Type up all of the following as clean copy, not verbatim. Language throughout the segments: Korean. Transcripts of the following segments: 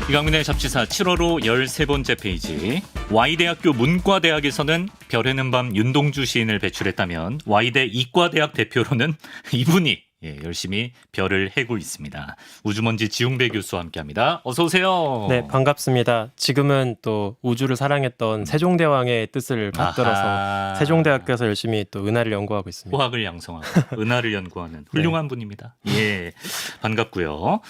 이강민의 잡지사 7월호 13번째 페이지. Y대학교 문과대학에서는 별에는 밤 윤동주 시인을 배출했다면 Y대 이과대학 대표로는 이분이 열심히 별을 해고 있습니다. 우주먼지 지웅배 교수와 함께합니다. 어서 오세요. 네, 반갑습니다. 지금은 또 우주를 사랑했던 세종대왕의 뜻을 받들어서 아하. 세종대학교에서 열심히 또 은하를 연구하고 있습니다. 화학을 양성하고 은하를 연구하는 훌륭한 분입니다. 예, 반갑고요.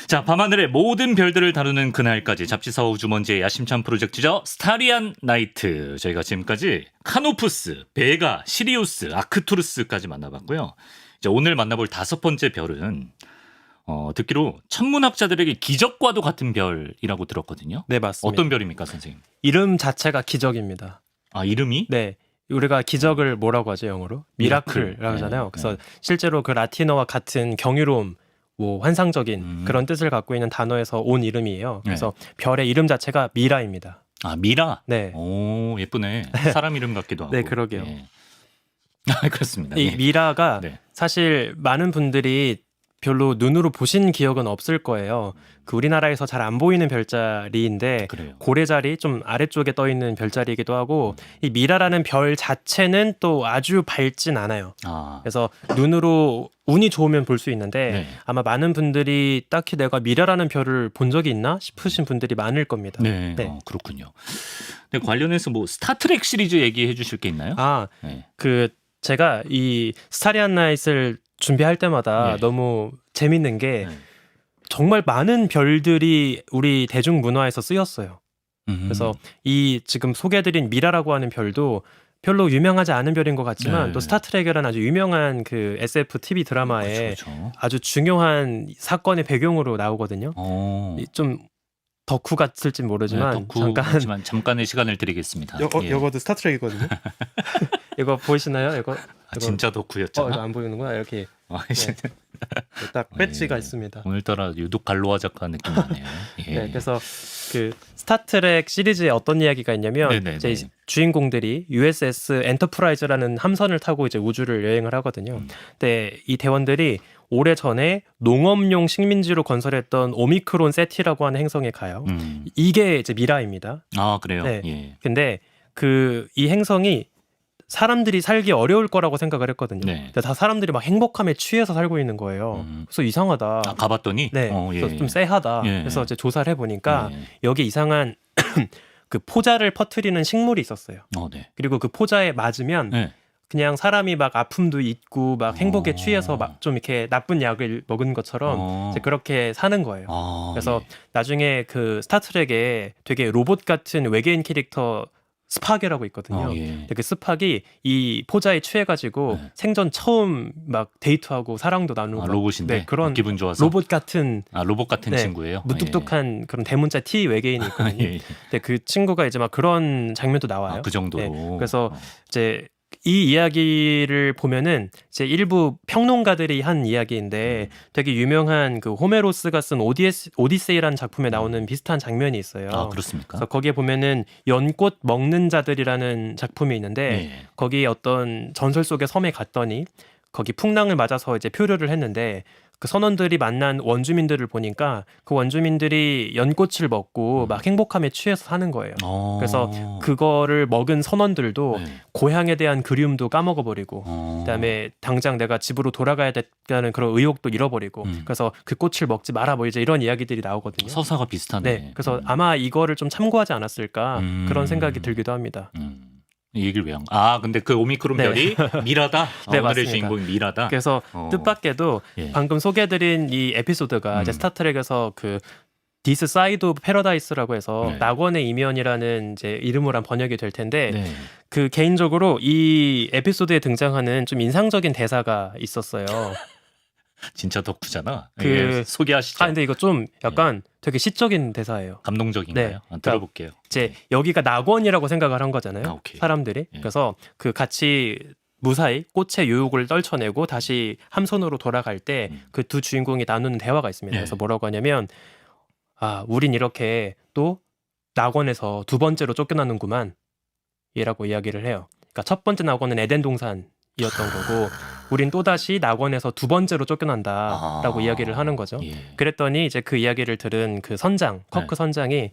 자, 밤하늘의 모든 별들을 다루는 그날까지 잡지사 우주먼지의 야심찬 프로젝트죠. 스타리안 나이트. 저희가 지금까지 카노푸스, 베가, 시리우스, 아크투루스까지 만나봤고요. 이제 오늘 만나볼 5번째 별은 듣기로 천문학자들에게 기적과도 같은 별이라고 들었거든요. 네, 맞습니다. 어떤 별입니까, 선생님? 이름 자체가 기적입니다. 아, 이름이? 네. 우리가 기적을 뭐라고 하죠, 영어로? 미라클이라고 하잖아요. 네, 그래서 네. 실제로 그 라틴어와 같은 경이로움, 뭐 환상적인 그런 뜻을 갖고 있는 단어에서 온 이름이에요. 그래서 별의 이름 자체가 미라입니다. 아, 미라? 네. 오, 예쁘네. 사람 이름 같기도 하고. 네, 그러게요. 예. 아, 그렇습니다. 이 예. 미라가 네. 사실 많은 분들이 별로 눈으로 보신 기억은 없을 거예요. 그 우리나라에서 잘 안 보이는 별자리인데 그래요. 고래자리 좀 아래쪽에 떠 있는 별자리이기도 하고 이 미라라는 별 자체는 또 아주 밝진 않아요. 아, 그래서 눈으로 운이 좋으면 볼 수 있는데 네. 아마 많은 분들이 딱히 내가 미라라는 별을 본 적이 있나 싶으신 분들이 많을 겁니다. 네, 네. 그렇군요. 네, 관련해서 뭐 스타트렉 시리즈 얘기해 주실 게 있나요? 아, 네. 그 제가 이 스타리안 나잇을 준비할 때마다 네. 너무 재밌는 게 네. 정말 많은 별들이 우리 대중문화에서 쓰였어요. 음. 그래서 이 지금 소개해드린 미라라고 하는 별도 별로 유명하지 않은 별인 것 같지만 네. 또 스타트rek이라는 아주 유명한 그 SF TV 드라마에 그렇죠. 아주 중요한 사건의 배경으로 나오거든요. 좀 덕후 같을진 모르지만 잠깐의 시간을 드리겠습니다. 예. 이거도 스타트rek이거든요. 이거 보이시나요? 이거 진짜 덕후였잖아. 이거 안 보이는구나. 이렇게 아, 딱 배지가 예. 있습니다. 오늘따라 유독 갈로아 작가 느낌 나네요. 예. 네, 그래서 그 스타트렉 시리즈에 어떤 이야기가 있냐면 네네네. 이제 주인공들이 USS 엔터프라이즈라는 함선을 타고 이제 우주를 여행을 하거든요. 근데 이 대원들이 오래 전에 농업용 식민지로 건설했던 오미크론 세티라고 하는 행성에 가요. 이게 이제 미라입니다. 아, 그래요? 네. 예. 근데 이 행성이 사람들이 살기 어려울 거라고 생각을 했거든요. 네. 근데 다 사람들이 막 행복함에 취해서 살고 있는 거예요. 그래서 이상하다. 아, 가봤더니? 네, 예. 그래서 좀 쎄하다. 예. 그래서 이제 조사를 해보니까 예. 여기 이상한 그 포자를 퍼뜨리는 식물이 있었어요. 네. 그리고 그 포자에 맞으면 네. 그냥 사람이 막 아픔도 있고 막 행복에 취해서 막 좀 이렇게 나쁜 약을 먹은 것처럼 이제 그렇게 사는 거예요. 그래서 나중에 그 스타트rek에 되게 로봇 같은 외계인 캐릭터 스팍이라고 있거든요. 예. 근데 그 스팍이 이 포자에 취해가지고 네. 생전 처음 막 데이트하고 사랑도 나누고 로봇인데 네, 그런 기분 좋아서 로봇 같은 로봇 같은 네, 친구예요. 무뚝뚝한 그런 대문자 T 외계인이 있거든요. 예. 근데 그 친구가 이제 막 그런 장면도 나와요. 그 정도로. 네, 그래서 이제 이 이야기를 보면은 이제 일부 평론가들이 한 이야기인데 되게 유명한 그 호메로스가 쓴 오디세이라는 작품에 나오는 비슷한 장면이 있어요. 아, 그렇습니까? 그래서 거기에 보면은 연꽃 먹는 자들이라는 작품이 있는데 예. 거기 어떤 전설 속의 섬에 갔더니 거기 풍랑을 맞아서 이제 표류를 했는데 그 선원들이 만난 원주민들을 보니까 그 원주민들이 연꽃을 먹고 막 행복함에 취해서 사는 거예요. 그래서 그거를 먹은 선원들도 네. 고향에 대한 그리움도 까먹어버리고 그다음에 당장 내가 집으로 돌아가야 된다는 그런 의욕도 잃어버리고 그래서 그 꽃을 먹지 마라 뭐 이제 이런 이야기들이 나오거든요. 서사가 비슷하네. 네, 그래서 아마 이거를 좀 참고하지 않았을까 그런 생각이 들기도 합니다. 이 얘기를 왜 한 거야? 아, 근데 그 오미크론 네. 별이 미라다? 네, 오늘의 맞습니다. 주인공이 미라다? 그래서 뜻밖에도 예. 방금 소개해드린 이 에피소드가 이제 스타트rek에서 그 디스 사이드 오브 패러다이스라고 해서 네. 낙원의 이면이라는 이제 이름으로 한 번역이 될 텐데 네. 그 개인적으로 이 에피소드에 등장하는 좀 인상적인 대사가 있었어요. 진짜 덕후잖아. 그- 예, 소개하시죠. 근데 이거 좀 약간 되게 시적인 대사예요. 감동적인가요? 네. 들어볼게요. 이제 여기가 낙원이라고 생각을 한 거잖아요. 오케이. 사람들이. 예. 그래서 그 같이 무사히 꽃의 유혹을 떨쳐내고 다시 함선으로 돌아갈 때 그 두 주인공이 나누는 대화가 있습니다. 예. 그래서 뭐라고 하냐면 우린 이렇게 또 낙원에서 두 번째로 쫓겨나는구만 이라고 이야기를 해요. 그러니까 첫 번째 낙원은 에덴 동산이었던 거고 우린 또다시 낙원에서 두 번째로 쫓겨난다라고 이야기를 하는 거죠. 예. 그랬더니 이제 그 이야기를 들은 그 선장, 커크 네. 선장이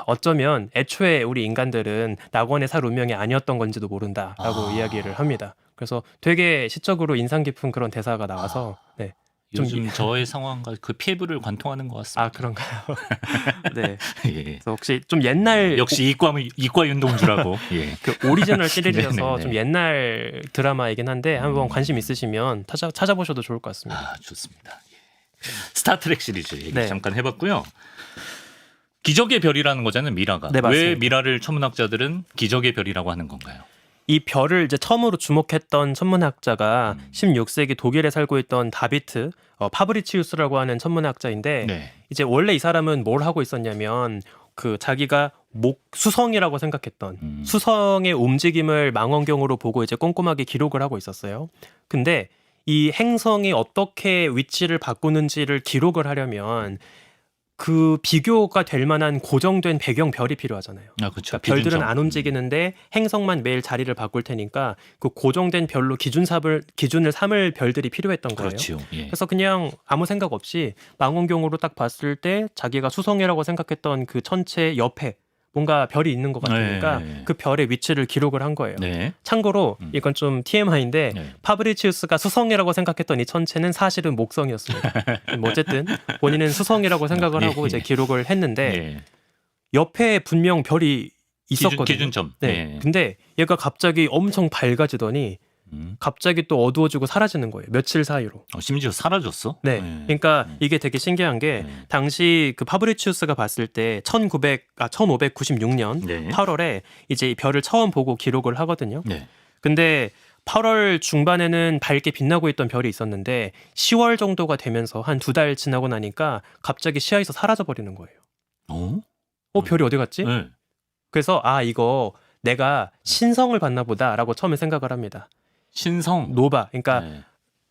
어쩌면 애초에 우리 인간들은 낙원에 살 운명이 아니었던 건지도 모른다라고 이야기를 합니다. 그래서 되게 시적으로 인상 깊은 그런 대사가 나와서 네. 요즘 저의 상황과 그 피부를 관통하는 것 같습니다. 아 그런가요? 네. 예. 그래서 혹시 좀 옛날 역시 이과 윤동주라고. 예. 그 오리지널 시리즈여서 네네네. 좀 옛날 드라마이긴 한데 한번 관심 있으시면 찾아보셔도 좋을 것 같습니다. 아 좋습니다. 예. 스타트렉 시리즈 얘기 네. 잠깐 해봤고요. 기적의 별이라는 거잖아요, 미라가. 네, 왜 맞습니다. 미라를 천문학자들은 기적의 별이라고 하는 건가요? 이 별을 이제 처음으로 주목했던 천문학자가 16세기 독일에 살고 있던 다비트 파브리치우스라고 하는 천문학자인데 네. 이제 원래 이 사람은 뭘 하고 있었냐면 그 자기가 수성이라고 생각했던 수성의 움직임을 망원경으로 보고 이제 꼼꼼하게 기록을 하고 있었어요. 근데 이 행성이 어떻게 위치를 바꾸는지를 기록을 하려면 그 비교가 될 만한 고정된 배경 별이 필요하잖아요. 아 그렇죠. 그러니까 별들은 안 움직이는데 행성만 매일 자리를 바꿀 테니까 그 고정된 별로 기준을 삼을 별들이 필요했던 거예요. 그렇죠. 예. 그래서 그냥 아무 생각 없이 망원경으로 딱 봤을 때 자기가 수성이라고 생각했던 그 천체 옆에 뭔가 별이 있는 것 같으니까 네. 그 별의 위치를 기록을 한 거예요. 네. 참고로 이건 좀 TMI인데 네. 파브리치우스가 수성이라고 생각했던 이 천체는 사실은 목성이었습니다. 뭐 어쨌든 본인은 수성이라고 생각을 예, 하고 이제 예. 기록을 했는데 예. 옆에 분명 별이 있었거든요. 기준점. 네. 예. 근데 얘가 갑자기 엄청 밝아지더니 음. 갑자기 또 어두워지고 사라지는 거예요. 며칠 사이로. 심지어 사라졌어? 네. 예. 그러니까 이게 되게 신기한 게 네. 당시 그 파브리치우스가 봤을 때 1596년 네. 8월에 이제 이 별을 처음 보고 기록을 하거든요. 네. 근데 8월 중반에는 밝게 빛나고 있던 별이 있었는데 10월 정도가 되면서 한 2달 지나고 나니까 갑자기 시야에서 사라져 버리는 거예요. 별이 어디 갔지? 네. 그래서 이거 내가 신성을 봤나 보다라고 처음에 생각을 합니다. 신성. 노바. 그러니까 네.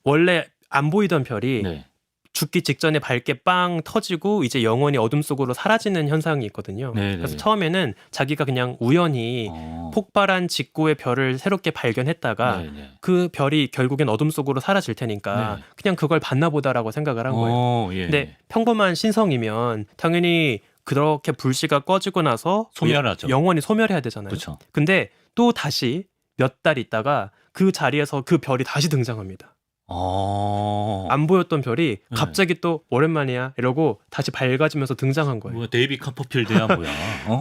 원래 안 보이던 별이 네. 죽기 직전에 밝게 빵 터지고 이제 영원히 어둠 속으로 사라지는 현상이 있거든요. 네, 그래서 네. 처음에는 자기가 그냥 우연히 폭발한 직후의 별을 새롭게 발견했다가 네, 네. 그 별이 결국엔 어둠 속으로 사라질 테니까 네. 그냥 그걸 봤나 보다라고 생각을 한 거예요. 예. 근데 평범한 신성이면 당연히 그렇게 불씨가 꺼지고 나서 소멸하죠. 영원히 소멸해야 되잖아요. 그렇죠. 근데 또 다시 몇 달 있다가 그 자리에서 그 별이 다시 등장합니다. 안 보였던 별이 네. 갑자기 또 오랜만이야 이러고 다시 밝아지면서 등장한 거예요. 뭐 데이비 카퍼필드야 뭐야?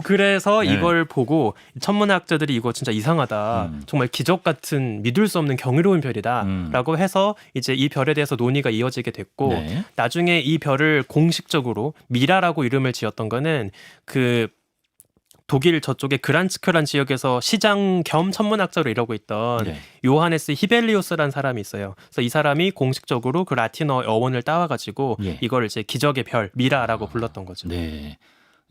그래서 네. 이걸 보고 천문학자들이 이거 진짜 이상하다. 정말 기적 같은 믿을 수 없는 경이로운 별이다라고 해서 이제 이 별에 대해서 논의가 이어지게 됐고 네. 나중에 이 별을 공식적으로 미라라고 이름을 지었던 거는 그 독일 저쪽의 그란츠크란 지역에서 시장 겸 천문학자로 일하고 있던 네. 요하네스 히벨리우스라는 사람이 있어요. 그래서 이 사람이 공식적으로 그 라틴어 어원을 따와가지고 예. 이걸 이제 기적의 별 미라라고 불렀던 거죠. 네.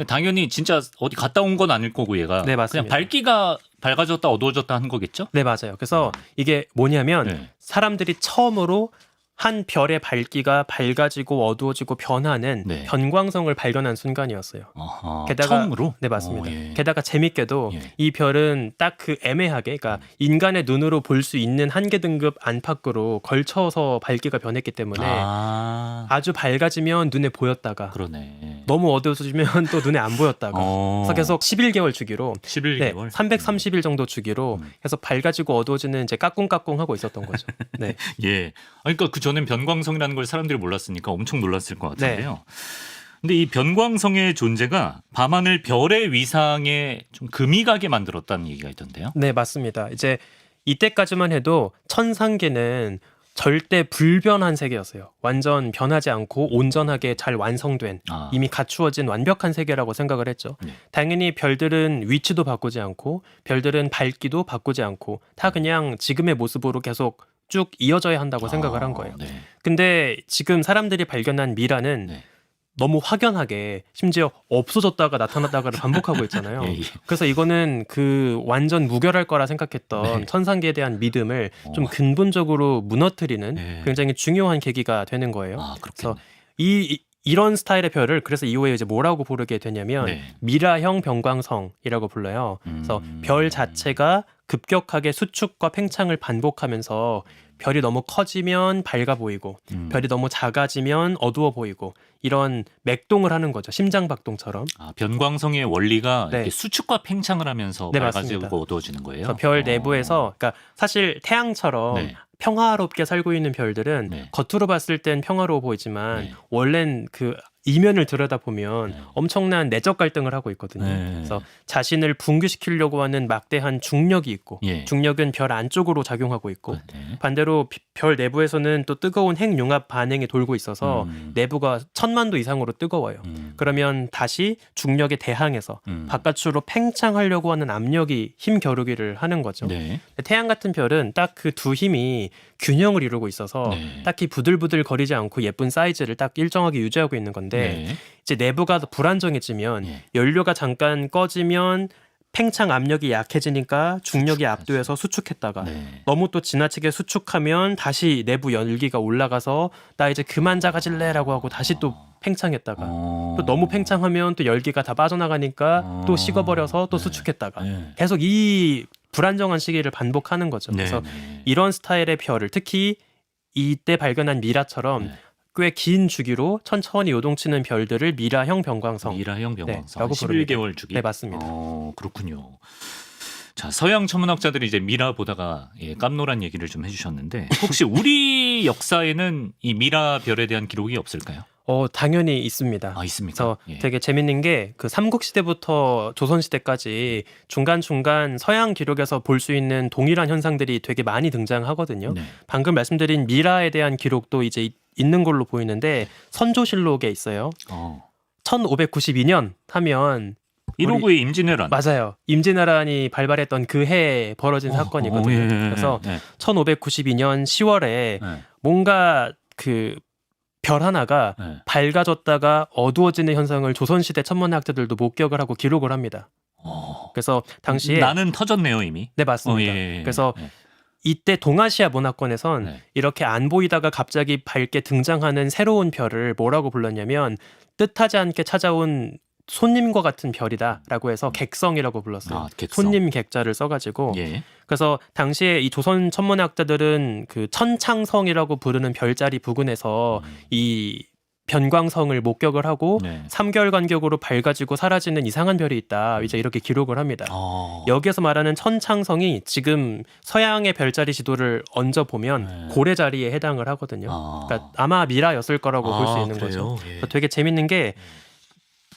당연히 진짜 어디 갔다 온 건 아닐 거고 얘가 네, 맞습니다. 그냥 밝기가 밝아졌다 어두워졌다 한 거겠죠? 네, 맞아요. 그래서 이게 뭐냐면 네. 사람들이 처음으로 한 별의 밝기가 밝아지고 어두워지고 변하는 네. 변광성을 발견한 순간이었어요. 아하, 게다가- 처음으로? 네, 맞습니다. 예. 게다가 재밌게도 예. 이 별은 딱 그 애매하게, 그러니까 인간의 눈으로 볼 수 있는 한계 등급 안팎으로 걸쳐서 밝기가 변했기 때문에 아주 밝아지면 눈에 보였다가 그러네. 너무 어두워지면 또 눈에 안 보였다가 그래서 계속 11개월 주기로 11개월. 330일 정도 주기로 계속 밝아지고 어두워지는 이제 까꿍까꿍 하고 있었던 거죠. 네. 예. 그러니까 그 전엔 변광성이라는 걸 사람들이 몰랐으니까 엄청 놀랐을 것 같은데요. 네. 근데 이 변광성의 존재가 밤하늘 별의 위상에 좀 금이 가게 만들었다는 얘기가 있던데요. 네, 맞습니다. 이제 이때까지만 해도 천상계는 절대 불변한 세계였어요. 완전 변하지 않고 온전하게 잘 완성된 아. 이미 갖추어진 완벽한 세계라고 생각을 했죠. 네. 당연히 별들은 위치도 바꾸지 않고 별들은 밝기도 바꾸지 않고 다 그냥 지금의 모습으로 계속 쭉 이어져야 한다고 생각을 한 거예요. 네. 근데 지금 사람들이 발견한 미라는 네. 너무 확연하게 심지어 없어졌다가 나타났다가를 반복하고 있잖아요. 예, 예. 그래서 이거는 그 완전 무결할 거라 생각했던 네. 천상계에 대한 믿음을 좀 근본적으로 무너뜨리는 네. 굉장히 중요한 계기가 되는 거예요. 아, 그래서 그렇겠네. 이런 스타일의 별을 그래서 이후에 이제 뭐라고 부르게 되냐면 네. 미라형 변광성이라고 불러요. 그래서 별 자체가 급격하게 수축과 팽창을 반복하면서 별이 너무 커지면 밝아 보이고 별이 너무 작아지면 어두워 보이고 이런 맥동을 하는 거죠. 심장박동처럼. 변광성의 원리가 네. 이렇게 수축과 팽창을 하면서 네, 밝아지고 맞습니다. 어두워지는 거예요. 그래서 별 내부에서 그러니까 사실 태양처럼 네. 평화롭게 살고 있는 별들은 네. 겉으로 봤을 땐 평화로워 보이지만 네. 원래는 그 이면을 들여다보면 네. 엄청난 내적 갈등을 하고 있거든요. 네. 그래서 자신을 붕괴시키려고 하는 막대한 중력이 있고 예. 중력은 별 안쪽으로 작용하고 있고 네. 반대로 별 내부에서는 또 뜨거운 핵융합 반응이 돌고 있어서 내부가 1000만 도 이상으로 뜨거워요. 그러면 다시 중력에 대항해서 바깥으로 팽창하려고 하는 압력이 힘 겨루기를 하는 거죠. 네. 태양 같은 별은 딱 그 두 힘이 균형을 이루고 있어서 네. 딱히 부들부들 거리지 않고 예쁜 사이즈를 딱 일정하게 유지하고 있는 건데 네. 이제 내부가 더 불안정해지면 네. 연료가 잠깐 꺼지면 팽창 압력이 약해지니까 중력이 압도해서 수축했다가 네. 너무 또 지나치게 수축하면 다시 내부 열기가 올라가서 나 이제 그만 작아질래라고 하고 다시 또 팽창했다가 또 너무 팽창하면 또 열기가 다 빠져나가니까 또 식어버려서 또 네. 수축했다가 네. 계속 이 불안정한 시기를 반복하는 거죠. 그래서 네. 이런 스타일의 별을 특히 이때 발견한 미라처럼 네. 꽤 긴 주기로 천천히 요동치는 별들을 미라형 변광성. 미라형 변광성. 라고 11개월 주기. 네, 맞습니다. 그렇군요. 자, 서양 천문학자들이 이제 미라 보다가 깜놀한 얘기를 좀 해주셨는데 혹시 우리 역사에는 이 미라 별에 대한 기록이 없을까요? 당연히 있습니다. 있습니까? 그래서 예. 되게 재밌는 게 그 삼국시대부터 조선시대까지 중간중간 서양 기록에서 볼 수 있는 동일한 현상들이 되게 많이 등장하거든요. 네. 방금 말씀드린 미라에 대한 기록도 이제 있는 걸로 보이는데 선조실록에 있어요. 1592년 하면 159의 임진왜란. 맞아요. 임진왜란이 발발했던 그 해에 벌어진 사건이거든요. 예. 그래서 네. 1592년 10월에 네. 뭔가 그 별 하나가 네. 밝아졌다가 어두워지는 현상을 조선시대 천문학자들도 목격을 하고 기록을 합니다. 그래서 당시에 나는 터졌네요 이미. 네 맞습니다. 그래서 이때 동아시아 문화권에선 네. 이렇게 안 보이다가 갑자기 밝게 등장하는 새로운 별을 뭐라고 불렀냐면 뜻하지 않게 찾아온 손님과 같은 별이다라고 해서 객성이라고 불렀어요. 객성. 손님 객자를 써가지고 예. 그래서 당시에 이 조선 천문학자들은 그 천창성이라고 부르는 별자리 부근에서 이 변광성을 목격을 하고 네. 3개월 간격으로 밝아지고 사라지는 이상한 별이 있다. 이제 이렇게 기록을 합니다. 여기에서 말하는 천창성이 지금 서양의 별자리 지도를 얹어 보면 네. 고래 자리에 해당을 하거든요. 그러니까 아마 미라였을 거라고 볼 수 있는 그래요? 거죠. 예. 그래서 되게 재밌는 게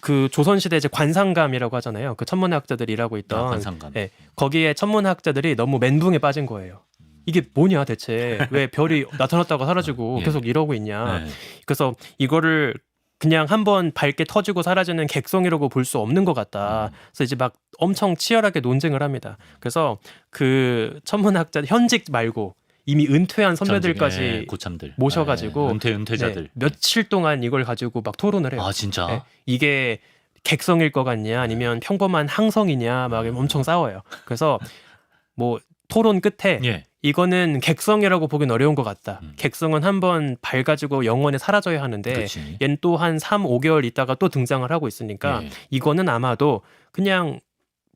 그 조선시대 이제 관상감이라고 하잖아요. 그 천문학자들이 일하고 있던 관상감. 네, 거기에 천문학자들이 너무 멘붕에 빠진 거예요. 이게 뭐냐 대체 왜 별이 나타났다가 사라지고 예. 계속 이러고 있냐. 네. 그래서 이거를 그냥 한번 밝게 터지고 사라지는 객성이라고 볼 수 없는 것 같다. 그래서 이제 막 엄청 치열하게 논쟁을 합니다. 그래서 그 천문학자 현직 말고 이미 은퇴한 선배들까지 고참들 모셔가지고 은퇴자들 네, 며칠 동안 이걸 가지고 막 토론을 해요. 진짜 네, 이게 객성일 것 같냐 아니면 평범한 항성이냐 막 엄청 싸워요. 그래서 뭐 토론 끝에 예. 이거는 객성이라고 보긴 어려운 것 같다. 객성은 한번 밝아지고 영원히 사라져야 하는데 그렇지. 얘는 또 한 3, 5개월 있다가 또 등장을 하고 있으니까 예. 이거는 아마도 그냥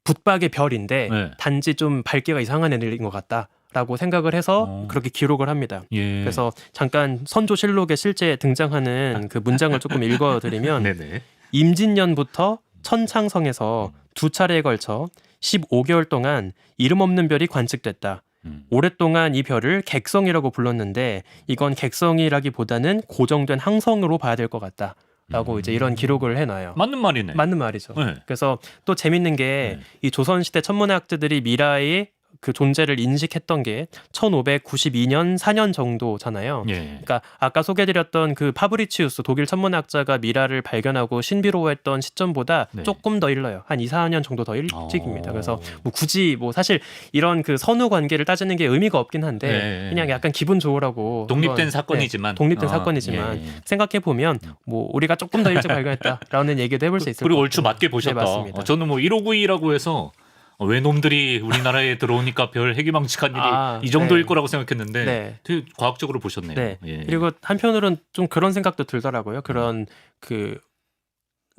붓박의 별인데 네. 단지 좀 밝기가 이상한 애들인 것 같다라고 생각을 해서 그렇게 기록을 합니다. 예. 그래서 잠깐 선조실록에 실제 등장하는 그 문장을 조금 읽어드리면 네네. 임진년부터 천창성에서 두 차례에 걸쳐 15개월 동안 이름 없는 별이 관측됐다. 오랫동안 이 별을 객성이라고 불렀는데 이건 객성이라기보다는 고정된 항성으로 봐야 될 것 같다. 라고 이제 이런 기록을 해놔요. 맞는 말이네. 맞는 말이죠. 네. 그래서 또 재밌는 게 이 조선시대 천문학자들이 미라의 그 존재를 인식했던 게 1592년 4년 정도잖아요. 예. 그러니까 아까 소개드렸던 그 파브리치우스 독일 천문학자가 미라를 발견하고 신비로워했던 시점보다 네. 조금 더 일러요. 한 2, 4년 정도 더 일찍입니다. 그래서 뭐 굳이 뭐 사실 이런 그 선후 관계를 따지는 게 의미가 없긴 한데 네. 그냥 약간 기분 좋으라고 독립된 한번, 사건이지만. 네, 독립된 사건이지만 예. 생각해 보면 뭐 우리가 조금 더 일찍 발견했다라는 얘기도 해볼 수 있을 그리고 것 얼추 같아요. 맞게 보셨다. 네, 맞습니다. 저는 뭐 1592라고 해서 왜 놈들이 우리나라에 들어오니까 별 해기망측한 일이 이 정도일 네. 거라고 생각했는데 네. 되게 과학적으로 보셨네요. 네. 예. 그리고 한편으로는 좀 그런 생각도 들더라고요. 그런 그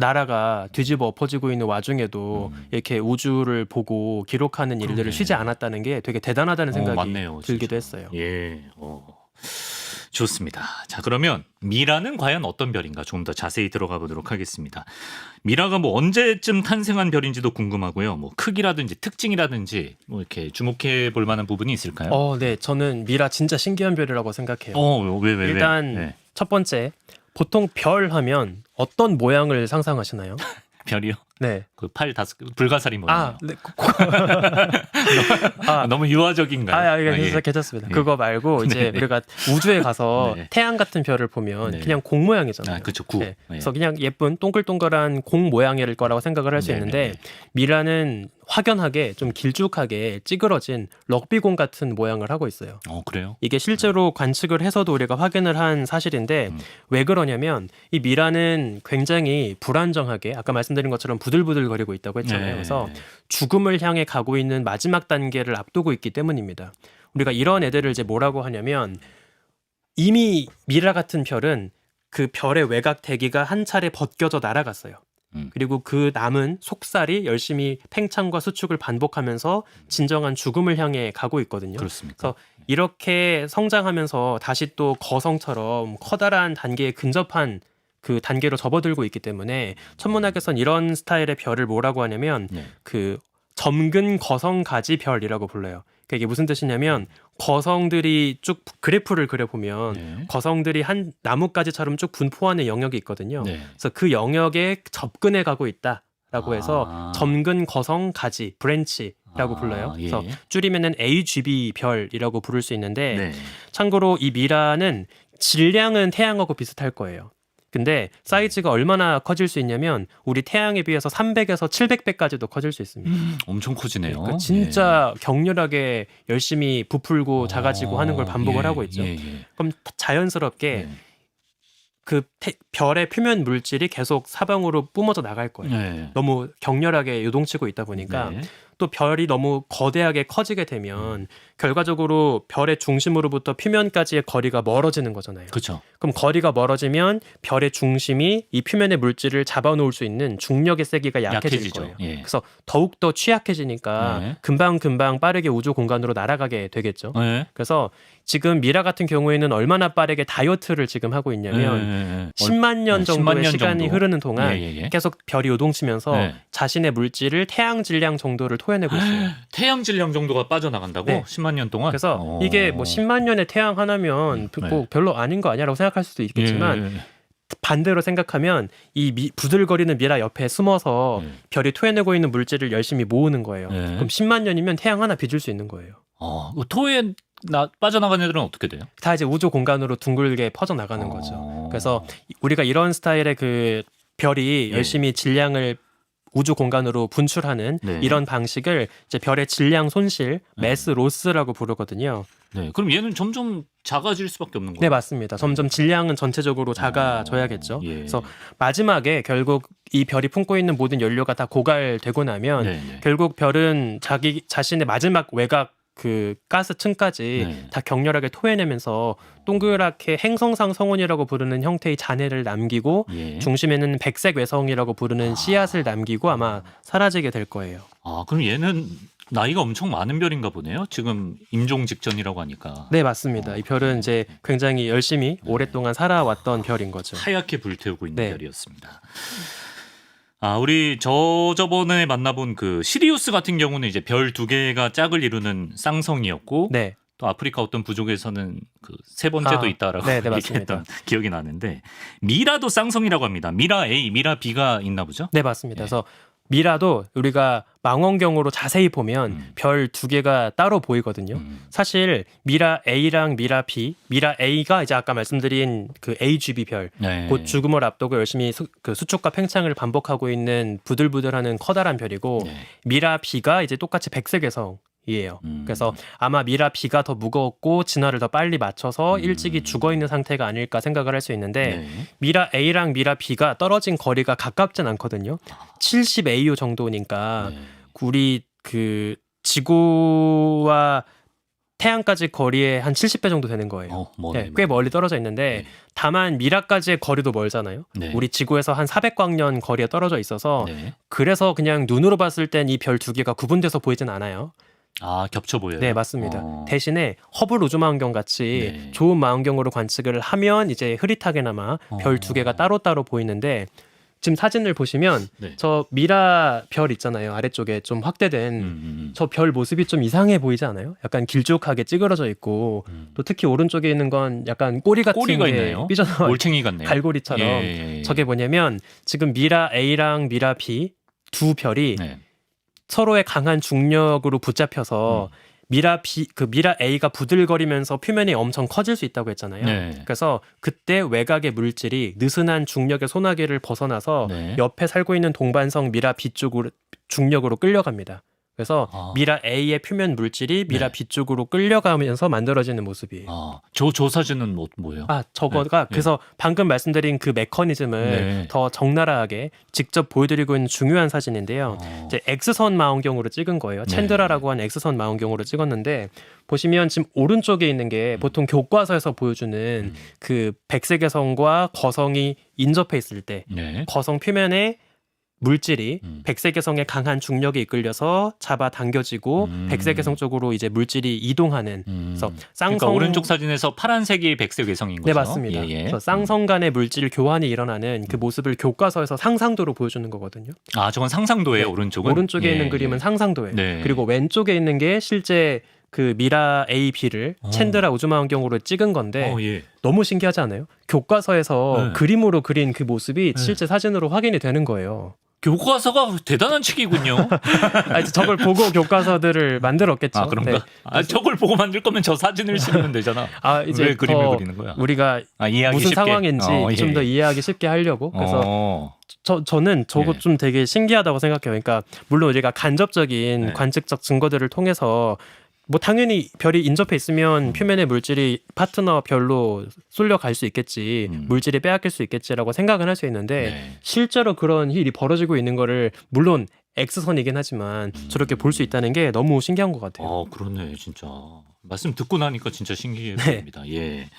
나라가 뒤집어 엎어지고 있는 와중에도 이렇게 우주를 보고 기록하는 일들을 그러네. 쉬지 않았다는 게 되게 대단하다는 생각이 맞네요, 들기도 진짜. 했어요. 예, 좋습니다. 자, 그러면 미라는 과연 어떤 별인가 조금 더 자세히 들어가 보도록 하겠습니다. 미라가 뭐 언제쯤 탄생한 별인지도 궁금하고요. 뭐 크기라든지 특징이라든지 뭐 이렇게 주목해 볼 만한 부분이 있을까요? 네, 저는 미라 진짜 신기한 별이라고 생각해요. 왜? 일단 네. 첫 번째, 보통 별 하면 어떤 모양을 상상하시나요? 별이요? 네. 그 팔 다섯 불가사리 모양. 네. 너무 유아적인가요? 괜찮습니다. 예. 그거 말고 이제 네. 우리가 우주에 가서 네. 태양 같은 별을 보면 네. 그냥 공 모양이잖아요. 그렇죠. 구. 네. 그래서 그냥 예쁜 동글동글한 공 모양일 거라고 생각을 할 수 있는데 미라는 확연하게 좀 길쭉하게 찌그러진 럭비공 같은 모양을 하고 있어요. 그래요? 이게 실제로 관측을 해서도 우리가 확인을 한 사실인데 왜 그러냐면 이 미라는 굉장히 불안정하게 아까 말씀드린 것처럼 부들부들거리고 있다고 했잖아요. 네. 그래서 죽음을 향해 가고 있는 마지막 단계를 앞두고 있기 때문입니다. 우리가 이런 애들을 이제 뭐라고 하냐면 이미 미라 같은 별은 그 별의 외곽 대기가 한 차례 벗겨져 날아갔어요. 그리고 그 남은 속살이 열심히 팽창과 수축을 반복하면서 진정한 죽음을 향해 가고 있거든요. 그렇습니까? 그래서 이렇게 성장하면서 다시 또 거성처럼 커다란 단계에 근접한 그 단계로 접어들고 있기 때문에 천문학에선 이런 스타일의 별을 뭐라고 하냐면 네. 그 점근 거성가지 별이라고 불러요. 그러니까 이게 무슨 뜻이냐면 거성들이 쭉 그래프를 그려보면 네. 거성들이 한 나뭇가지처럼 쭉 분포하는 영역이 있거든요. 네. 그래서 그 영역에 접근해 가고 있다라고 해서 점근 거성 가지 브랜치라고 불러요. 예. 그래서 줄이면은 AGB 별이라고 부를 수 있는데 네. 참고로 이 미라는 질량은 태양하고 비슷할 거예요. 근데 사이즈가 얼마나 커질 수 있냐면 우리 태양에 비해서 300에서 700배까지도 커질 수 있습니다. 엄청 커지네요. 그러니까 진짜 격렬하게 열심히 부풀고 작아지고 하는 걸 반복을 하고 있죠. 그럼 자연스럽게 그 별의 표면 물질이 계속 사방으로 뿜어져 나갈 거예요. 너무 격렬하게 요동치고 있다 보니까 또 별이 너무 거대하게 커지게 되면 결과적으로 별의 중심으로부터 표면까지의 거리가 멀어지는 거잖아요. 그렇죠. 그럼 거리가 멀어지면 별의 중심이 이 표면의 물질을 잡아놓을 수 있는 중력의 세기가 약해질 약해지죠. 거예요. 예. 그래서 더욱더 취약해지니까 네. 금방금방 빠르게 우주 공간으로 날아가게 되겠죠. 네. 그래서 지금 미라 같은 경우에는 얼마나 빠르게 다이어트를 지금 하고 있냐면 10만 년 정도의 10만 년 시간이 정도. 흐르는 동안 예. 계속 별이 요동치면서 네. 자신의 물질을 태양 질량 정도를 토해내고 있어요. 태양 질량 정도가 빠져나간다고? 네. 10만 년 동안? 그래서 이게 뭐 10만 년의 태양 하나면 뭐 별로 아닌 거 아니야라고 생각할 수도 있겠지만 반대로 생각하면 이 부들거리는 미라 옆에 숨어서 별이 토해내고 있는 물질을 열심히 모으는 거예요. 그럼 10만 년이면 태양 하나 빚을 수 있는 거예요. 토에 빠져나간 애들은 어떻게 돼요? 다 이제 우주 공간으로 둥글게 퍼져 나가는 거죠. 그래서 우리가 이런 스타일의 그 별이 열심히 질량을 우주 공간으로 분출하는 이런 방식을 이제 별의 질량 손실, 매스 로스라고 부르거든요. 네, 그럼 얘는 점점 작아질 수밖에 없는 거예요. 네, 맞습니다. 점점 질량은 전체적으로 작아져야겠죠. 그래서 마지막에 결국 이 별이 품고 있는 모든 연료가 다 고갈되고 나면 결국 별은 자기 자신의 마지막 외곽 그 가스 층까지 다 격렬하게 토해내면서 동그랗게 행성상 성운이라고 부르는 형태의 잔해를 남기고 중심에는 백색 외성이라고 부르는 씨앗을 남기고 아마 사라지게 될 거예요. 그럼 얘는 나이가 엄청 많은 별인가 보네요. 지금 임종 직전이라고 하니까. 네, 맞습니다. 이 별은 이제 굉장히 열심히 오랫동안 살아왔던 별인 거죠. 하얗게 불태우고 있는 별이었습니다. 우리 저번에 만나본 그 시리우스 같은 경우는 이제 별 2개가 짝을 이루는 쌍성이었고 또 아프리카 어떤 부족에서는 그 세 번째도 있다라고 얘기했던 기억이 나는데 미라도 쌍성이라고 합니다. 미라 A, 미라 B가 있나 보죠? 네, 맞습니다. 그래서 미라도 우리가 망원경으로 자세히 보면 별 2개가 따로 보이거든요. 사실 미라 A랑 미라 B, 미라 A가 이제 아까 말씀드린 그 AGB 별, 곧 죽음을 앞두고 열심히 그 수축과 팽창을 반복하고 있는 부들부들하는 커다란 별이고 미라 B가 이제 똑같이 백색외성. 이에요. 그래서 아마 미라 B가 더 무거웠고 진화를 더 빨리 맞춰서 일찍이 죽어 있는 상태가 아닐까 생각을 할 수 있는데 미라 A랑 미라 B가 떨어진 거리가 가깝진 않거든요. 70 AU 정도니까 우리 그 지구와 태양까지 거리의 한 70배 정도 되는 거예요. 머네. 꽤 멀리 떨어져 있는데 네. 다만 미라까지의 거리도 멀잖아요. 네. 우리 지구에서 한 400광년 거리에 떨어져 있어서 네. 그래서 그냥 눈으로 봤을 땐 이 별 두 개가 구분돼서 보이진 않아요. 아, 겹쳐 보여요. 네, 맞습니다. 대신에 허블 우주망원경 같이 네. 좋은 망원경으로 관측을 하면 이제 흐릿하게나마 별 두 개가 따로따로 보이는데 지금 사진을 보시면 네. 저 미라 별 있잖아요. 아래쪽에 좀 확대된 저 별 모습이 좀 이상해 보이지 않아요? 약간 길쭉하게 찌그러져 있고 또 특히 오른쪽에 있는 건 약간 꼬리 같은 꼬리가 게 있네요. 삐져나와 올챙이 같네요. 갈고리처럼 예. 저게 뭐냐면 지금 미라 A랑 미라 B 두 별이 네. 서로의 강한 중력으로 붙잡혀서 미라 B 그 미라 A가 부들거리면서 표면이 엄청 커질 수 있다고 했잖아요. 네. 그래서 그때 외곽의 물질이 느슨한 중력의 소나기를 벗어나서 네. 옆에 살고 있는 동반성 미라 B 쪽으로 중력으로 끌려갑니다. 그래서 아. 미라 A의 표면 물질이 미라 네. B 쪽으로 끌려가면서 만들어지는 모습이에요. 아, 저 사진은 뭐예요? 저거가 네. 그래서 방금 말씀드린 그 메커니즘을 네. 더 적나라하게 직접 보여드리고 있는 중요한 사진인데요. 이제 X선 망원경으로 찍은 거예요. 네. 챈드라라고 하는 X선 망원경으로 찍었는데 보시면 지금 오른쪽에 있는 게 보통 교과서에서 보여주는 그 백색외성과 거성이 인접해 있을 때 네. 거성 표면에 물질이 백색외성의 강한 중력에 이끌려서 잡아 당겨지고 백색외성 쪽으로 이제 물질이 이동하는 그래서 쌍성 그러니까 오른쪽 사진에서 파란색이 백색 외성인 거죠. 네, 맞습니다. 그래서 쌍성 간의 물질 교환이 일어나는 그 모습을 교과서에서 상상도로 보여주는 거거든요. 아, 저건 상상도예요. 네. 오른쪽은. 오른쪽에 예, 있는 예. 그림은 상상도예요. 네. 그리고 왼쪽에 있는 게 실제 그 미라 A, B를 챈드라 우주망원경으로 찍은 건데 예. 너무 신기하지 않아요? 교과서에서 네. 그림으로 그린 그 모습이 실제 사진으로 확인이 되는 거예요. 교과서가 대단한 책이군요. 저걸 보고 교과서들을 만들었겠죠. 아, 그런가? 네. 아, 저걸 보고 만들 거면 저 사진을 실으면 되잖아. 이제 왜 그림을 더 그리는 거야? 우리가 이해하기 무슨 쉽게. 상황인지 예. 좀 더 이해하기 쉽게 하려고 그래서 저는 저거 예. 좀 되게 신기하다고 생각해요. 그러니까 물론 우리가 간접적인 네. 관측적 증거들을 통해서 뭐 당연히 별이 인접해 있으면 표면의 물질이 파트너 별로 쏠려갈 수 있겠지, 물질이 빼앗길 수 있겠지라고 생각은 할 수 있는데 네. 실제로 그런 일이 벌어지고 있는 거를 물론 X선이긴 하지만 저렇게 볼 수 있다는 게 너무 신기한 것 같아요. 그러네, 진짜. 말씀 듣고 나니까 진짜 신기해 네. 보입니다. 예.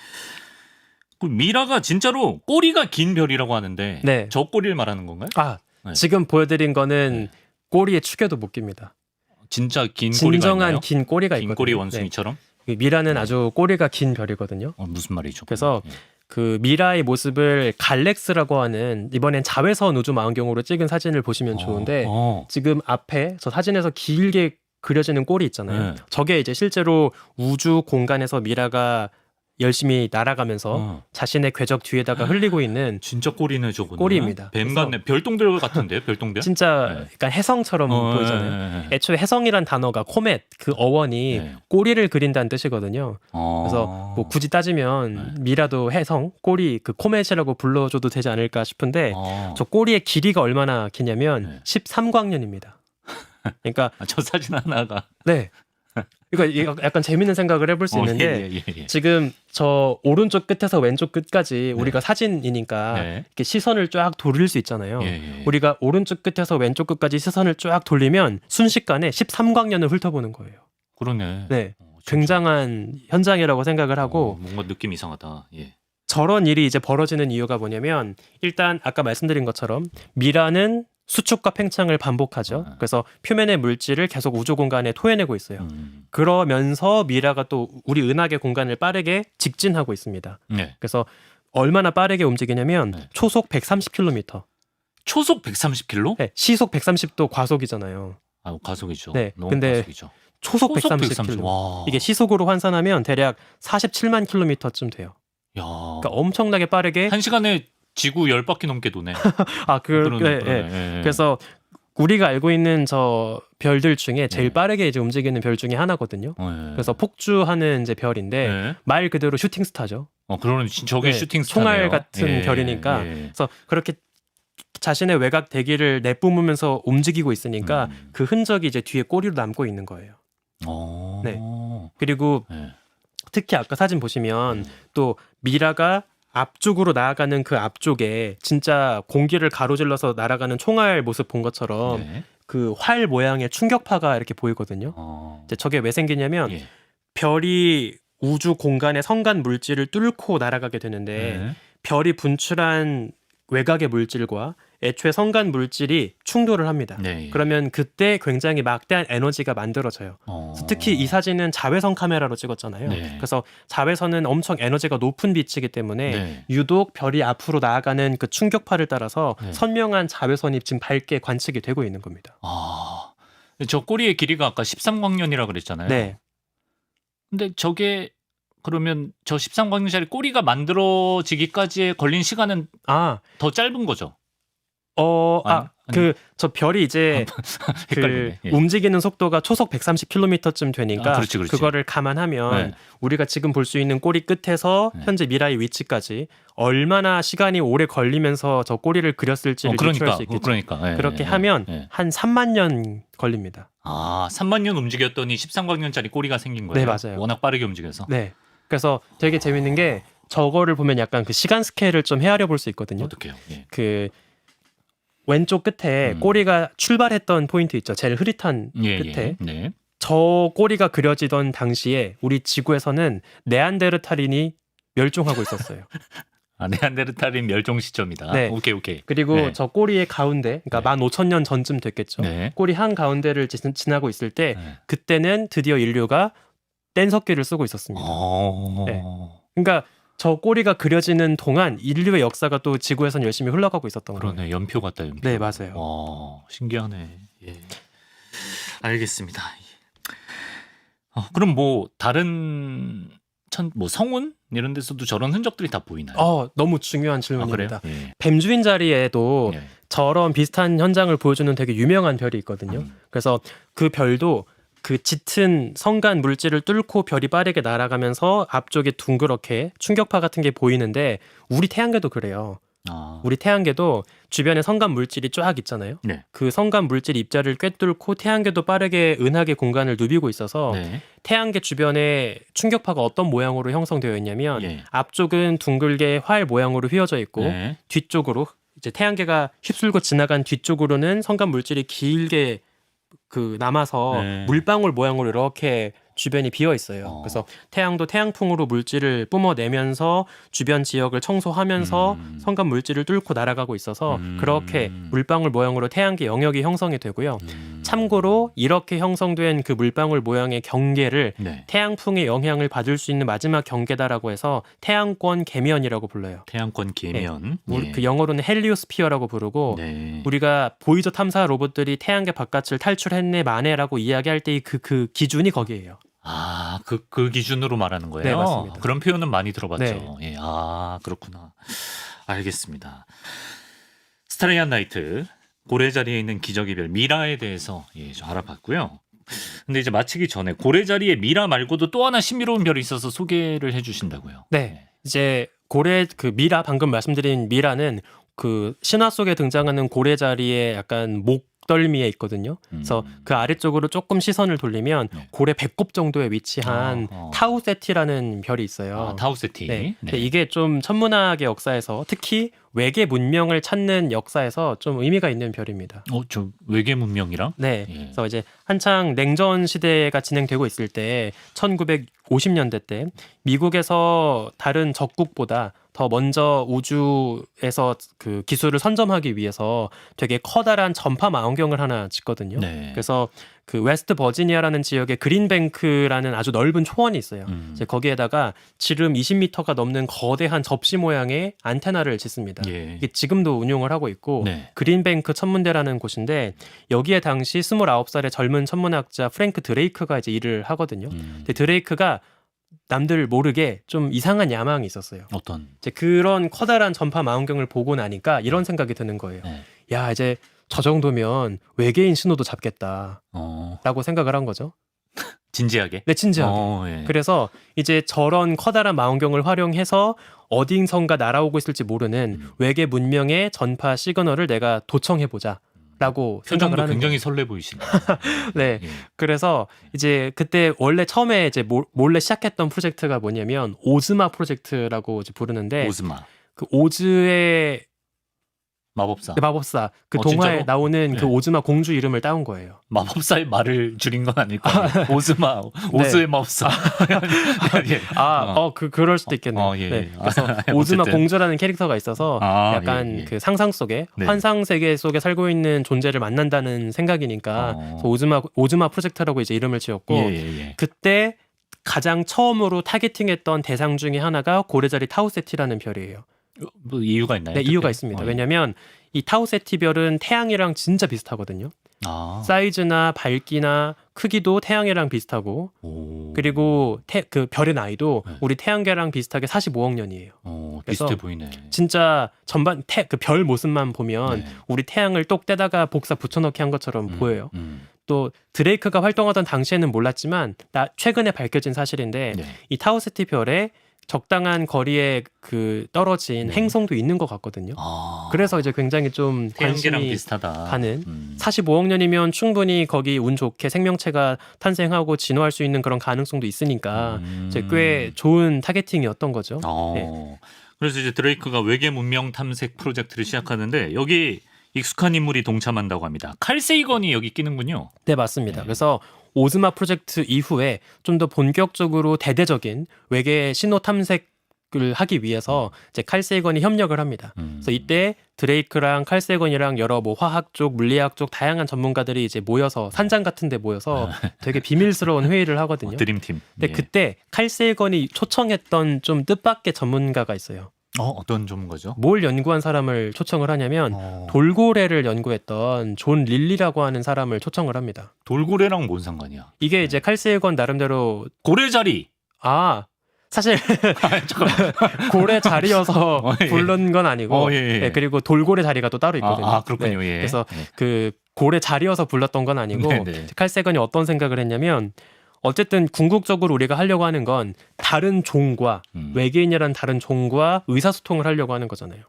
그 미라가 진짜로 꼬리가 긴 별이라고 하는데 네. 저 꼬리를 말하는 건가요? 네. 지금 보여드린 거는 꼬리의 축에도 못 낍니다. 진짜 긴 꼬리가 진정한 있나요? 긴 꼬리가 긴 있거든요. 꼬리 원숭이처럼? 네. 미라는 아주 꼬리가 긴 별이거든요. 무슨 말이죠? 그래서 예. 그 미라의 모습을 갈렉스라고 하는 이번엔 자외선 우주 망원경으로 찍은 사진을 보시면 좋은데 지금 앞에 저 사진에서 길게 그려지는 꼬리 있잖아요. 네. 저게 이제 실제로 우주 공간에서 미라가 열심히 날아가면서 자신의 궤적 뒤에다가 흘리고 있는 진짜 꼬리네 저거는. 꼬리입니다. 뱀 같네. 별똥별 같은데요, 별똥별? 진짜 네. 약간 혜성처럼 보이잖아요. 네. 애초에 혜성이란 단어가 코멧 그 어원이 네. 꼬리를 그린다는 뜻이거든요. 그래서 뭐 굳이 따지면 미라도 혜성, 꼬리 그 코멧이라고 불러줘도 되지 않을까 싶은데 저 꼬리의 길이가 얼마나 기냐면 13광년입니다. 그러니까 저 사진 하나가 네. 그러니까 약간 재밌는 생각을 해볼 수 있는데 예. 지금 저 오른쪽 끝에서 왼쪽 끝까지 우리가 사진이니까 네. 이렇게 시선을 쫙 돌릴 수 있잖아요. 예. 우리가 오른쪽 끝에서 왼쪽 끝까지 시선을 쫙 돌리면 순식간에 13광년을 훑어보는 거예요. 그러네. 네. 굉장한 현장이라고 생각을 하고 뭔가 느낌 이상하다. 예. 저런 일이 이제 벌어지는 이유가 뭐냐면 일단 아까 말씀드린 것처럼 미라는 수축과 팽창을 반복하죠. 그래서 표면의 물질을 계속 우주 공간에 토해내고 있어요. 그러면서 미라가 또 우리 은하계 공간을 빠르게 직진하고 있습니다. 네. 그래서 얼마나 빠르게 움직이냐면 네. 초속 130km. 초속 130km? 네, 시속 130도 과속이잖아요. 가속이죠. 네, 너무 근데 가속이죠. 초속 초속 130km. 와. 이게 시속으로 환산하면 대략 47만 킬로미터쯤 돼요. 야. 그러니까 엄청나게 빠르게 한 시간에 지구 10바퀴 넘게 도네. 그래서 우리가 알고 있는 저 별들 중에 제일 네. 빠르게 이제 움직이는 별 중에 하나거든요. 그래서 폭주하는 이제 별인데 네. 말 그대로 슈팅 스타죠. 그러면 저게 네, 슈팅 스타네요. 총알 같은 별이니까. 그래서 그렇게 자신의 외곽 대기를 내뿜으면서 움직이고 있으니까 그 흔적이 이제 뒤에 꼬리로 남고 있는 거예요. 네. 그리고 네. 특히 아까 사진 보시면 또 미라가 앞쪽으로 나아가는 그 앞쪽에 진짜 공기를 가로질러서 날아가는 총알 모습 본 것처럼 네. 그 활 모양의 충격파가 이렇게 보이거든요. 이제 저게 왜 생기냐면 예. 별이 우주 공간의 성간 물질을 뚫고 날아가게 되는데 네. 별이 분출한 외곽의 물질과 애초에 성간 물질이 충돌을 합니다. 네. 그러면 그때 굉장히 막대한 에너지가 만들어져요. 그래서 특히 이 사진은 자외선 카메라로 찍었잖아요. 네. 그래서 자외선은 엄청 에너지가 높은 빛이기 때문에 네. 유독 별이 앞으로 나아가는 그 충격파를 따라서 네. 선명한 자외선이 지금 밝게 관측이 되고 있는 겁니다. 아, 저 꼬리의 길이가 아까 13광년이라 그랬잖아요. 네. 근데 저게 그러면 저 13광년짜리 꼬리가 만들어지기까지의 걸린 시간은 아, 더 짧은 거죠? 아니, 저 별이 이제 헷갈리네. 예. 움직이는 속도가 초속 130km쯤 되니까 아, 그렇지, 그렇지. 그거를 감안하면 네. 우리가 지금 볼 수 있는 꼬리 끝에서 네. 현재 미라의 위치까지 얼마나 시간이 오래 걸리면서 저 꼬리를 그렸을지를 유추할 수 있겠죠. 그러니까. 예, 그렇게 예, 하면 예. 한 3만 년 걸립니다. 아, 3만 년 움직였더니 13광년짜리 꼬리가 생긴 거예요. 네, 맞아요. 워낙 빠르게 움직여서. 네. 그래서 되게 재밌는 게 저거를 보면 약간 그 시간 스케일을 좀 헤아려 볼 수 있거든요. 어떻게요? 예. 그 왼쪽 끝에 꼬리가 출발했던 포인트 있죠. 제일 흐릿한 예, 끝에. 예. 네. 저 꼬리가 그려지던 당시에 우리 지구에서는 네안데르탈인이 멸종하고 있었어요. 아, 네안데르탈인 멸종 시점이다. 네. 오케이. 그리고 네. 저 꼬리의 가운데, 그러니까 네. 15,000년 전쯤 됐겠죠. 네. 꼬리 한 가운데를 지나고 있을 때 네. 그때는 드디어 인류가 뗀석기를 쓰고 있었습니다. 네. 그러니까 저 꼬리가 그려지는 동안 인류의 역사가 또 지구에선 열심히 흘러가고 있었던 거예요. 그러네. 연표 같다, 연표. 네, 맞아요. 와, 신기하네. 예. 알겠습니다. 그럼 뭐 다른 뭐 성운 이런 데서도 저런 흔적들이 다 보이나요? 너무 중요한 아, 그래요? 질문입니다. 예. 뱀주인 자리에도 예. 저런 비슷한 현장을 보여주는 되게 유명한 별이 있거든요. 그래서 그 별도 그 짙은 성간 물질을 뚫고 별이 빠르게 날아가면서 앞쪽에 둥그렇게 충격파 같은 게 보이는데 우리 태양계도 그래요. 아, 우리 태양계도 주변에 성간 물질이 쫙 있잖아요. 네. 그 성간 물질 입자를 꿰뚫고 태양계도 빠르게 은하계 공간을 누비고 있어서 네. 태양계 주변에 충격파가 어떤 모양으로 형성되어 있냐면 예. 앞쪽은 둥글게 활 모양으로 휘어져 있고 네. 뒤쪽으로 이제 태양계가 휩쓸고 지나간 뒤쪽으로는 성간 물질이 길게 남아서 네. 물방울 모양으로 이렇게 주변이 비어 있어요. 그래서 태양도 태양풍으로 물질을 뿜어내면서 주변 지역을 청소하면서 성간 물질을 뚫고 날아가고 있어서 그렇게 물방울 모양으로 태양계 영역이 형성이 되고요. 참고로 이렇게 형성된 그 물방울 모양의 경계를 네. 태양풍의 영향을 받을 수 있는 마지막 경계다라고 해서 태양권 계면이라고 불러요. 태양권 계면. 그 영어로는 헬리오스피어라고 부르고 네. 우리가 보이저 탐사 로봇들이 태양계 바깥을 탈출했네 마네라고 이야기할 때의 그 기준이 거기에요. 아, 그 기준으로 말하는 거예요? 네, 맞습니다. 그런 표현은 많이 들어봤죠. 네. 예, 아, 그렇구나. 알겠습니다. 스타리안 나이트, 고래 자리에 있는 기저귀 별 미라에 대해서 좀 알아봤고요. 근데 이제 마치기 전에 고래 자리에 미라 말고도 또 하나 신비로운 별이 있어서 소개를 해주신다고요. 네. 이제 고래 미라 방금 말씀드린 미라는 그 신화 속에 등장하는 고래 자리에 약간 목덜미에 있거든요. 그래서 그 아래쪽으로 조금 시선을 돌리면 네. 고래 배꼽 정도에 위치한 타우세티라는 별이 있어요. 아, 타우세티. 네. 근데 이게 좀 천문학의 역사에서 특히 외계 문명을 찾는 역사에서 좀 의미가 있는 별입니다. 저 외계 문명이랑? 네. 예. 그래서 이제 한창 냉전 시대가 진행되고 있을 때 1950년대 때 미국에서 다른 적국보다 더 먼저 우주에서 그 기술을 선점하기 위해서 되게 커다란 전파 망원경을 하나 짓거든요. 네. 그래서 그 웨스트 버지니아라는 지역에 그린뱅크라는 아주 넓은 초원이 있어요. 이제 거기에다가 지름 20m가 넘는 거대한 접시 모양의 안테나를 짓습니다. 예. 이게 지금도 운용을 하고 있고 네. 그린뱅크 천문대라는 곳인데 여기에 당시 29살의 젊은 천문학자 프랭크 드레이크가 이제 일을 하거든요. 근데 드레이크가 남들 모르게 좀 이상한 야망이 있었어요. 어떤? 이제 그런 커다란 전파 망원경을 보고 나니까 이런 생각이 드는 거예요. 네. 야, 이제 저 정도면 외계인 신호도 잡겠다라고 생각을 한 거죠. 진지하게? 네, 진지하게. 예. 그래서 이제 저런 커다란 망원경을 활용해서 어딘선가 날아오고 있을지 모르는 외계 문명의 전파 시그널을 내가 도청해보자. 라고 생각을 표정도 하는 굉장히 설레 보이시네요. 네. 예. 그래서 이제 그때 원래 처음에 이제 몰래 시작했던 프로젝트가 뭐냐면 오즈마 프로젝트라고 이제 부르는데 오즈마. 그 오즈의 마법사. 네, 마법사 그 어, 동화에 진짜로? 나오는 그 네. 오즈마 공주 이름을 따온 거예요. 마법사의 말을 줄인 건 아닐 거예요. 오즈마, 오즈의 마법사. 예. 그럴 수도 있겠네요. 예. 네, 그래서 어쨌든. 오즈마 공주라는 캐릭터가 있어서 약간 예. 그 상상 속에 네. 환상 세계 속에 살고 있는 존재를 만난다는 생각이니까 그래서 오즈마 프로젝트라고 이제 이름을 지었고 예. 그때 가장 처음으로 타겟팅했던 대상 중에 하나가 고래자리 타우세티라는 별이에요. 뭐 이유가 있나요? 네, 특별히? 이유가 있습니다. 왜냐하면 이 타우세티 별은 태양이랑 진짜 비슷하거든요. 사이즈나 밝기나 크기도 태양이랑 비슷하고 오. 그리고 그 별의 나이도 네. 우리 태양계랑 비슷하게 45억 년이에요. 그래서 비슷해 보이네. 진짜 전반 그 별 모습만 보면 네. 우리 태양을 똑 떼다가 복사 붙여넣기 한 것처럼 보여요. 음. 또 드레이크가 활동하던 당시에는 몰랐지만 최근에 밝혀진 사실인데 네. 이 타우세티 별에 적당한 거리에 그 떨어진 네. 행성도 있는 것 같거든요. 아. 그래서 이제 굉장히 좀 태양계랑 관심이 비슷하다. 가는 45억 45억 년이면 충분히 거기 운 좋게 생명체가 탄생하고 진화할 수 있는 그런 가능성도 있으니까 이제 꽤 좋은 타겟팅이었던 거죠. 네. 그래서 이제 드레이크가 외계 문명 탐색 프로젝트를 시작하는데 여기 익숙한 인물이 동참한다고 합니다. 칼 세이건이 여기 끼는군요. 네, 맞습니다. 네. 그래서 오즈마 프로젝트 이후에 좀 더 본격적으로 대대적인 외계 신호 탐색을 하기 위해서 이제 칼 세이건이 협력을 합니다. 그래서 이때 드레이크랑 칼 세이건이랑 여러 뭐 화학 쪽, 물리학 쪽 다양한 전문가들이 이제 모여서 산장 같은 데 모여서 되게 비밀스러운 회의를 하거든요. 드림팀. 근데 그때 칼 세이건이 초청했던 좀 뜻밖의 전문가가 있어요. 어떤 전문가죠? 뭘 연구한 사람을 초청을 하냐면 돌고래를 연구했던 존 릴리라고 하는 사람을 초청을 합니다. 돌고래랑 뭔 상관이야? 이게 이제 칼 세이건 나름대로 고래자리. 사실 잠깐만. 고래 자리여서 예. 부른 건 아니고 예. 네, 그리고 돌고래 자리가 또 따로 있거든요. 그렇군요. 네, 예. 그래서 예. 그 고래 자리여서 불렀던 건 아니고 네네. 칼 세이건이 어떤 생각을 했냐면 어쨌든 궁극적으로 우리가 하려고 하는 건 다른 종과 외계인이라는 다른 종과 의사소통을 하려고 하는 거잖아요.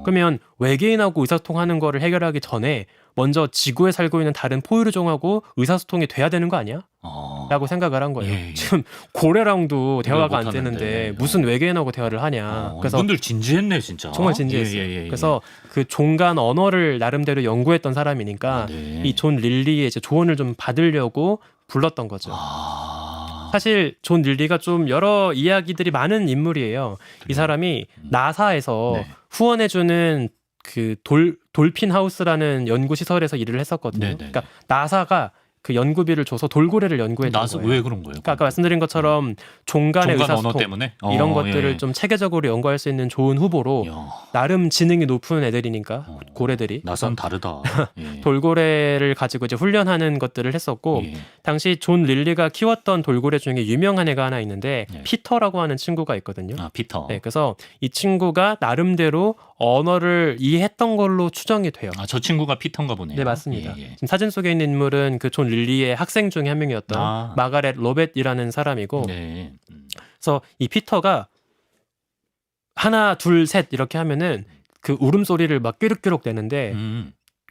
그러면 외계인하고 의사소통하는 거를 해결하기 전에 먼저 지구에 살고 있는 다른 포유류종하고 의사소통이 돼야 되는 거 아니야? 라고 생각을 한 거예요. 예. 지금 고래랑도 대화가 안 못하는데. 되는데 무슨 외계인하고 대화를 하냐. 그래서 이분들 진지했네 진짜. 정말 진지했어요. 예. 그래서 그 종간 언어를 나름대로 연구했던 사람이니까 네. 이 존 릴리의 이제 조언을 좀 받으려고 불렀던 거죠. 사실 존 릴리가 좀 여러 이야기들이 많은 인물이에요. 이 사람이 나사에서 네. 후원해주는 그 돌핀 하우스라는 연구 시설에서 일을 했었거든요. 네네. 그러니까 나사가 그 연구비를 줘서 돌고래를 연구했던 나서 거예요. 왜 그런 거예요? 그러니까 아까 말씀드린 것처럼 종간의 종간 언어 의사소통 때문에 이런 것들을 예. 좀 체계적으로 연구할 수 있는 좋은 후보로 야, 나름 지능이 높은 애들이니까 고래들이 나선 다르다. 예. 돌고래를 가지고 이제 훈련하는 것들을 했었고 예. 당시 존 릴리가 키웠던 돌고래 중에 유명한 애가 하나 있는데 네. 피터라고 하는 친구가 있거든요. 피터. 네, 그래서 이 친구가 나름대로 언어를 이해했던 걸로 추정이 돼요. 저 친구가 피터인가 보네요. 네, 맞습니다. 예. 지금 사진 속에 있는 인물은 그 존 릴리의 학생 중에 한 명이었던 마가렛 로벳이라는 사람이고 네. 그래서 이 피터가 하나 둘 셋 이렇게 하면은 그 울음소리를 막 끼룩끼룩 내는데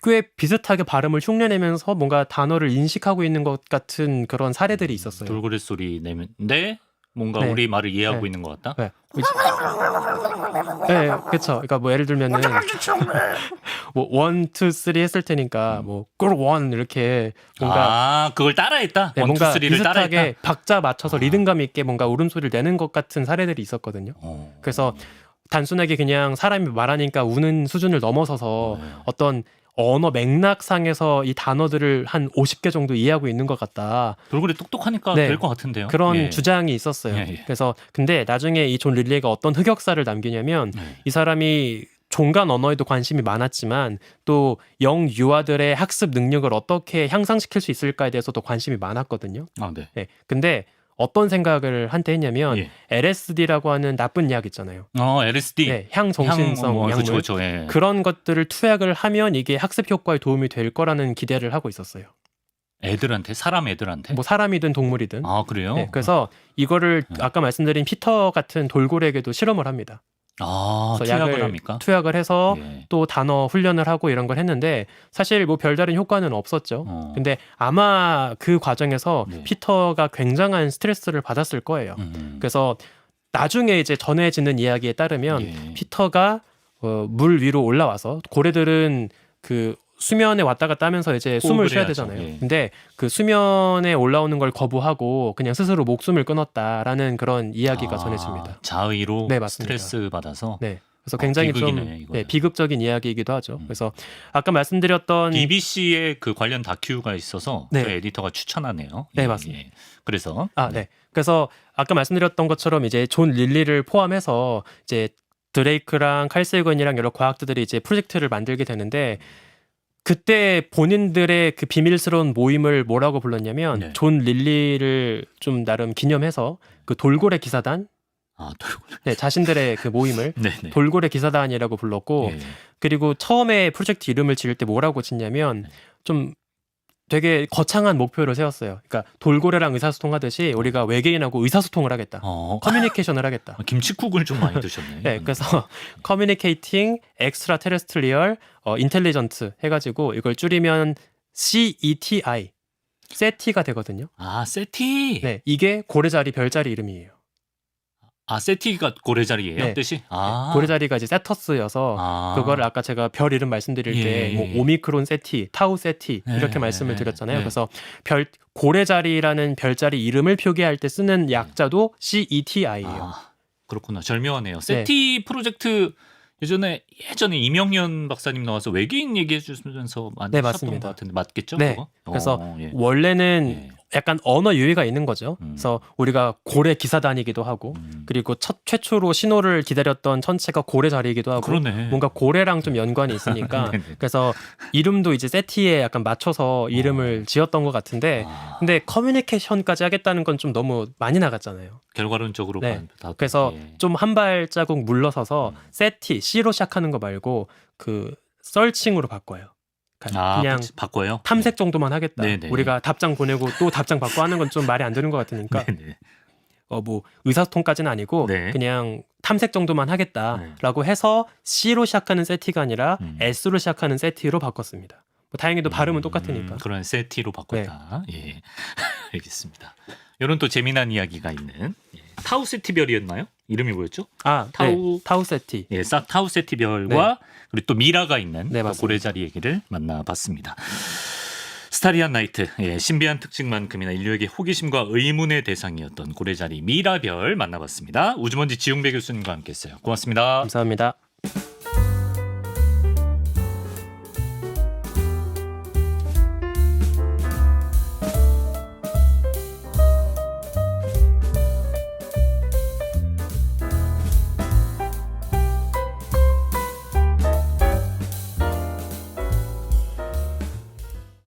꽤 비슷하게 발음을 흉내내면서 뭔가 단어를 인식하고 있는 것 같은 그런 사례들이 있었어요. 돌고래 소리 내는데 뭔가 네. 우리 말을 이해하고 네. 있는 것 같다. 네, 네, 그렇죠. 그러니까 뭐 예를 들면은 뭐 원, 투, 쓰리 했을 테니까 뭐 꿀원 이렇게 뭔가 그걸 따라했다. 네, 원투 뭔가 쓰리를 비슷하게 따라했다. 박자 맞춰서 리듬감 있게 뭔가 울음소리를 내는 것 같은 사례들이 있었거든요. 그래서 단순하게 그냥 사람이 말하니까 우는 수준을 넘어서서 어떤 언어 맥락상에서 이 단어들을 한 50개 정도 이해하고 있는 것 같다. 돌고래 똑똑하니까 네. 될 것 같은데요. 그런 예. 주장이 있었어요. 예. 그래서 근데 나중에 이 존 릴리가 어떤 흑역사를 남기냐면 이 사람이 종간 언어에도 관심이 많았지만 또 영유아들의 학습 능력을 어떻게 향상시킬 수 있을까에 대해서도 관심이 많았거든요. 네. 네. 근데 어떤 생각을 한때 했냐면 예. LSD라고 하는 나쁜 약 있잖아요. LSD. 네, 향정신성 약물. 그렇죠. 예. 그런 것들을 투약을 하면 이게 학습 효과에 도움이 될 거라는 기대를 하고 있었어요. 애들한테 사람 애들한테. 뭐 사람이든 동물이든. 그래요? 네, 그래서 이거를 아까 말씀드린 피터 같은 돌고래에게도 실험을 합니다. 그래서 투약을 약을 합니까? 투약을 해서 예. 또 단어 훈련을 하고 이런 걸 했는데 사실 뭐 별다른 효과는 없었죠. 근데 아마 그 과정에서 네. 피터가 굉장한 스트레스를 받았을 거예요. 그래서 나중에 이제 전해지는 이야기에 따르면 예. 피터가 물 위로 올라와서 고래들은 그 수면에 왔다 갔다 하면서 이제 숨을 호흡을 쉬어야 해야죠. 되잖아요. 예. 근데 그 수면에 올라오는 걸 거부하고 그냥 스스로 목숨을 끊었다라는 그런 이야기가 전해집니다. 자의로 네, 맞습니다. 스트레스 받아서 네. 그래서 굉장히 좀 비극이네, 이거는. 네, 비극적인 이야기이기도 하죠. 그래서 아까 말씀드렸던 BBC의 그 관련 다큐가 있어서 네. 그 에디터가 추천하네요. 네, 맞습니다. 그래서 네. 그래서 아까 말씀드렸던 것처럼 이제 존 릴리를 포함해서 이제 드레이크랑 칼 세이건이랑 여러 과학자들이 이제 프로젝트를 만들게 되는데 그때 본인들의 그 비밀스러운 모임을 뭐라고 불렀냐면 네. 존 릴리를 좀 나름 기념해서 그 돌고래 기사단 돌고래. 네, 자신들의 그 모임을 네네. 돌고래 기사단이라고 불렀고 예. 그리고 처음에 프로젝트 이름을 지을 때 뭐라고 짓냐면 좀 되게 거창한 목표를 세웠어요. 그러니까 돌고래랑 의사소통하듯이 우리가 외계인하고 의사소통을 하겠다. 커뮤니케이션을 하겠다. 김치국을 좀 많이 드셨네. 네, 그래서 Communicating Extraterrestrial Intelligent 해가지고 이걸 줄이면 CETI, 세티가 되거든요. 세티. 네, 이게 고래자리 별자리 이름이에요. 세티가 고래자리예요, 네. 뜻이? 고래자리가 이제 세터스여서 그걸 아까 제가 별 이름 말씀드릴 때 뭐 오미크론 세티, 타우 세티 이렇게 말씀을 드렸잖아요. 그래서 고래자리라는 별자리 이름을 표기할 때 쓰는 약자도 CETI예요. 그렇구나. 절묘하네요. 세티 프로젝트 예전에 이명년 박사님 나와서 외계인 얘기해 주면서 많이 하셨던 맞습니다. 것 같은데 맞겠죠? 네. 그거? 그래서 원래는 약간 언어 유희가 있는 거죠. 그래서 우리가 고래 기사단이기도 하고 그리고 최초로 신호를 기다렸던 천체가 고래자리이기도 하고 그러네. 뭔가 고래랑 좀 연관이 있으니까 그래서 이름도 이제 세티에 약간 맞춰서 이름을 지었던 것 같은데 근데 커뮤니케이션까지 하겠다는 건 좀 너무 많이 나갔잖아요. 결과론적으로 그래서 좀 한 발자국 물러서서 세티 C로 시작하는 거 말고 그 서칭으로 바꿔요. 그냥 바꿔요? 탐색 정도만 하겠다. 네네. 우리가 답장 보내고 또 답장 받고 하는 건 좀 말이 안 되는 것 같으니까 뭐 의사소통까지는 아니고 그냥 탐색 정도만 하겠다라고 해서 C로 시작하는 세티가 아니라 S로 시작하는 세티로 바꿨습니다. 뭐 다행히도 발음은 똑같으니까. 그런 세티로 바꿨다. 예, 알겠습니다. 이런 또 재미난 이야기가 있는 타우 세티별이었나요? 이름이 뭐였죠? 타우 세티. 타우 세티별과 그리고 또 미라가 있는 또 고래자리 얘기를 만나봤습니다. 스타리안 나이트, 신비한 특징만큼이나 인류에게 호기심과 의문의 대상이었던 고래자리 미라별 만나봤습니다. 우주먼지 지용배 교수님과 함께했어요. 고맙습니다. 감사합니다.